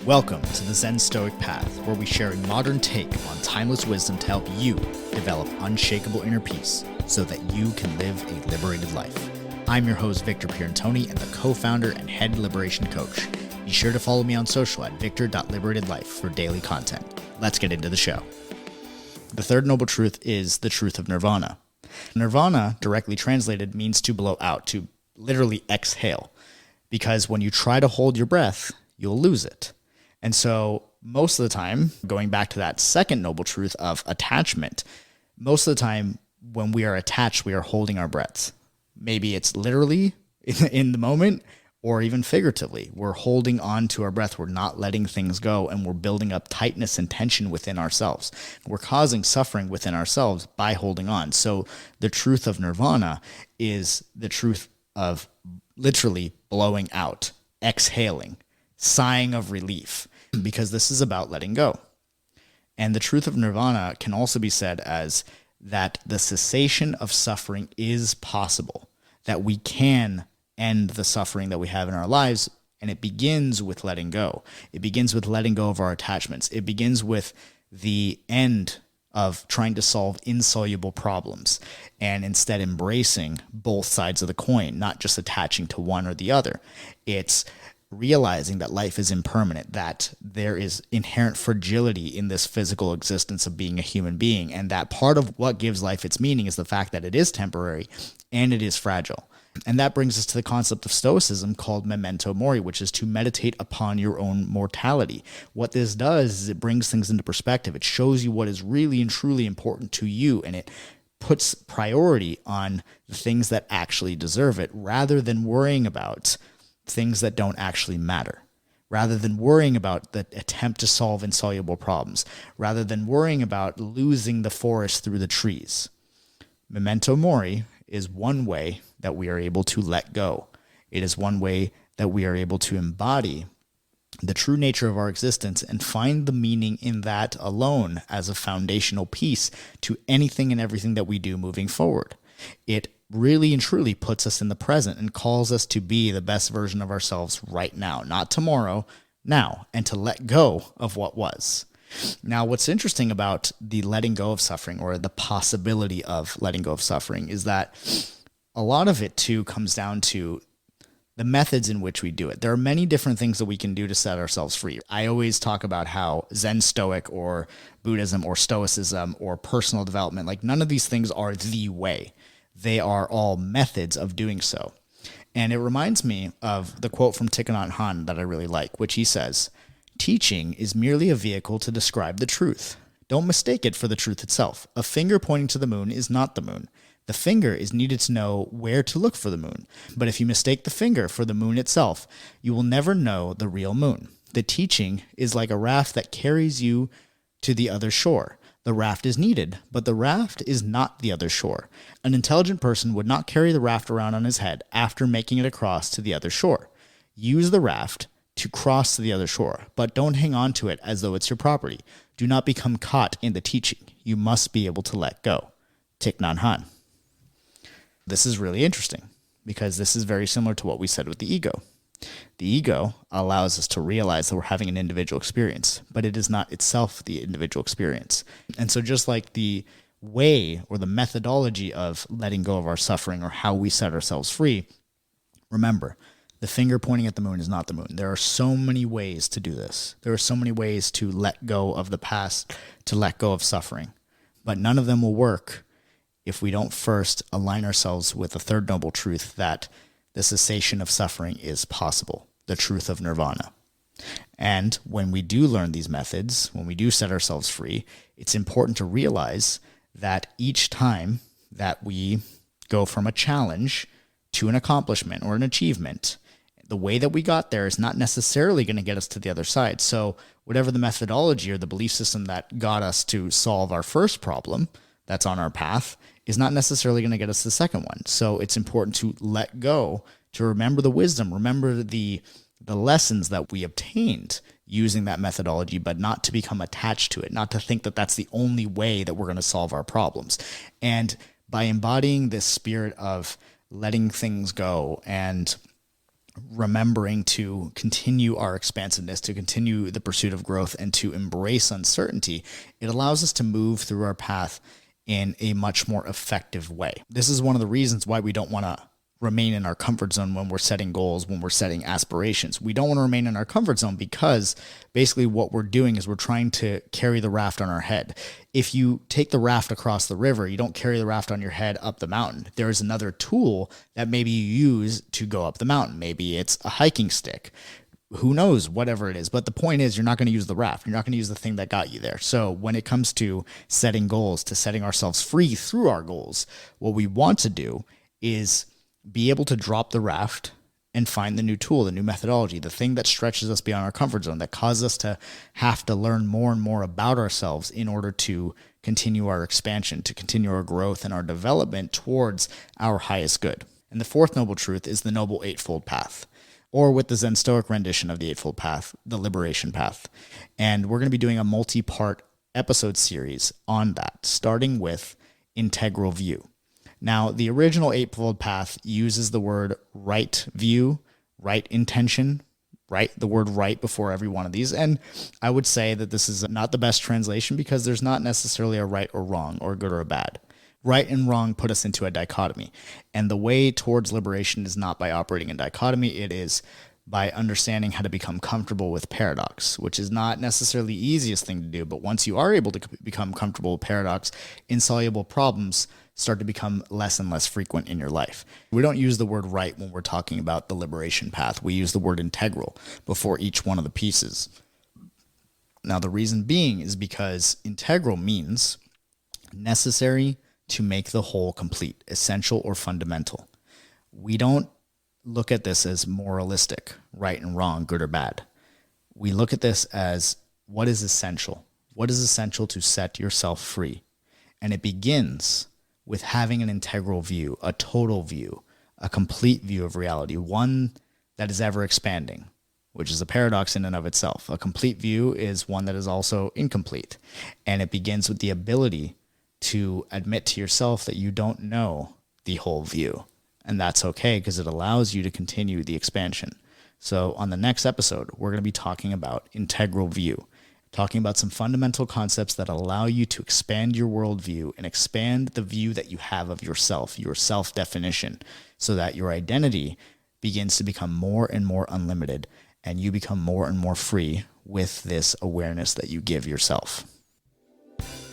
Welcome to the Zen Stoic Path, where we share a modern take on timeless wisdom to help you develop unshakable inner peace so that you can live a liberated life. I'm your host, Victor Pierantoni, and the co-founder and head liberation coach. Be sure to follow me on social at victor.liberatedlife for daily content. Let's get into the show. The third noble truth is the truth of Nirvana. Nirvana, directly translated, means to blow out, to literally exhale, because when you try to hold your breath, you'll lose it. And so most of the time, going back to that second noble truth of attachment, most of the time when we are attached, we are holding our breaths. Maybe it's literally in the moment or even figuratively. We're holding on to our breath. We're not letting things go, and we're building up tightness and tension within ourselves. We're causing suffering within ourselves by holding on. So the truth of Nirvana is the truth of literally blowing out, exhaling, sighing of relief, because this is about letting go. And the truth of Nirvana can also be said as that the cessation of suffering is possible, that we can end the suffering that we have in our lives, and it begins with letting go. It begins with letting go of our attachments. It begins with the end of trying to solve insoluble problems and instead embracing both sides of the coin, not just attaching to one or the other. It's realizing that life is impermanent, that there is inherent fragility in this physical existence of being a human being, and that part of what gives life its meaning is the fact that it is temporary and it is fragile. And that brings us to the concept of Stoicism called memento mori, which is to meditate upon your own mortality. What this does is it brings things into perspective. It shows you what is really and truly important to you, and it puts priority on the things that actually deserve it, rather than worrying about things that don't actually matter, rather than worrying about the attempt to solve insoluble problems, rather than worrying about losing the forest through the trees. Memento mori is one way that we are able to let go. It is one way that we are able to embody the true nature of our existence and find the meaning in that alone as a foundational piece to anything and everything that we do moving forward. It really and truly puts us in the present and calls us to be the best version of ourselves right now, not tomorrow, now, and to let go of what was. Now, what's interesting about the letting go of suffering, or the possibility of letting go of suffering, is that a lot of it too comes down to the methods in which we do it. There are many different things that we can do to set ourselves free. I always talk about how Zen Stoic or Buddhism or Stoicism or personal development, like none of these things are the way. They are all methods of doing so. And it reminds me of the quote from Thich Nhat Hanh that I really like, which he says, "Teaching is merely a vehicle to describe the truth. Don't mistake it for the truth itself. A finger pointing to the moon is not the moon. The finger is needed to know where to look for the moon. But if you mistake the finger for the moon itself, you will never know the real moon. The teaching is like a raft that carries you to the other shore. The raft is needed, but the raft is not the other shore. An intelligent person would not carry the raft around on his head after making it across to the other shore. Use the raft to cross to the other shore, but don't hang on to it as though it's your property. Do not become caught in the teaching. You must be able to let go." Thich Nhat Hanh. This is really interesting because this is very similar to what we said with the ego. The ego allows us to realize that we're having an individual experience, but it is not itself the individual experience. And so just like the way or the methodology of letting go of our suffering or how we set ourselves free, remember, the finger pointing at the moon is not the moon. There are so many ways to do this. There are so many ways to let go of the past, to let go of suffering, but none of them will work if we don't first align ourselves with the third noble truth that the cessation of suffering is possible, the truth of Nirvana. And when we do learn these methods, when we do set ourselves free, it's important to realize that each time that we go from a challenge to an accomplishment or an achievement, the way that we got there is not necessarily going to get us to the other side. So whatever the methodology or the belief system that got us to solve our first problem that's on our path is not necessarily going to get us the second one. So it's important to let go, to remember the wisdom, remember the lessons that we obtained using that methodology, but not to become attached to it, not to think that that's the only way that we're going to solve our problems. And by embodying this spirit of letting things go and remembering to continue our expansiveness, to continue the pursuit of growth, and to embrace uncertainty, it allows us to move through our path in a much more effective way. This is one of the reasons why we don't want to remain in our comfort zone when we're setting goals, when we're setting aspirations. We don't want to remain in our comfort zone because basically what we're doing is we're trying to carry the raft on our head. If you take the raft across the river, you don't carry the raft on your head up the mountain. There is another tool that maybe you use to go up the mountain. Maybe it's a hiking stick. Who knows, whatever it is. But the point is, you're not going to use the raft. You're not going to use the thing that got you there. So when it comes to setting goals, to setting ourselves free through our goals, what we want to do is be able to drop the raft and find the new tool, the new methodology, the thing that stretches us beyond our comfort zone, that causes us to have to learn more and more about ourselves in order to continue our expansion, to continue our growth and our development towards our highest good. And the fourth noble truth is the Noble Eightfold Path, or with the Zen Stoic rendition of the Eightfold Path, the Liberation Path. And we're going to be doing a multi-part episode series on that, starting with integral view. Now, the original Eightfold Path uses the word right view, right intention, right, the word right before every one of these. And I would say that this is not the best translation because there's not necessarily a right or wrong or good or a bad. Right and wrong put us into a dichotomy. And the way towards liberation is not by operating in dichotomy. It is by understanding how to become comfortable with paradox, which is not necessarily the easiest thing to do. But once you are able to become comfortable with paradox, insoluble problems start to become less and less frequent in your life. We don't use the word right when we're talking about the liberation path. We use the word integral before each one of the pieces. Now, the reason being is because integral means necessary to make the whole complete, essential or fundamental. We don't look at this as moralistic, right and wrong, good or bad. We look at this as what is essential. What is essential to set yourself free? And it begins with having an integral view, a total view, a complete view of reality, one that is ever expanding, which is a paradox in and of itself. A complete view is one that is also incomplete. And it begins with the ability to admit to yourself that you don't know the whole view. And that's okay because it allows you to continue the expansion. So on the next episode, we're going to be talking about integral view, talking about some fundamental concepts that allow you to expand your worldview and expand the view that you have of yourself, your self-definition, so that your identity begins to become more and more unlimited and you become more and more free with this awareness that you give yourself.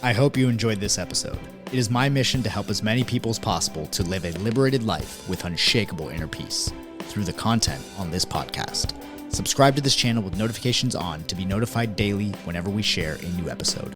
I hope you enjoyed this episode. It is my mission to help as many people as possible to live a liberated life with unshakable inner peace through the content on this podcast. Subscribe to this channel with notifications on to be notified daily whenever we share a new episode.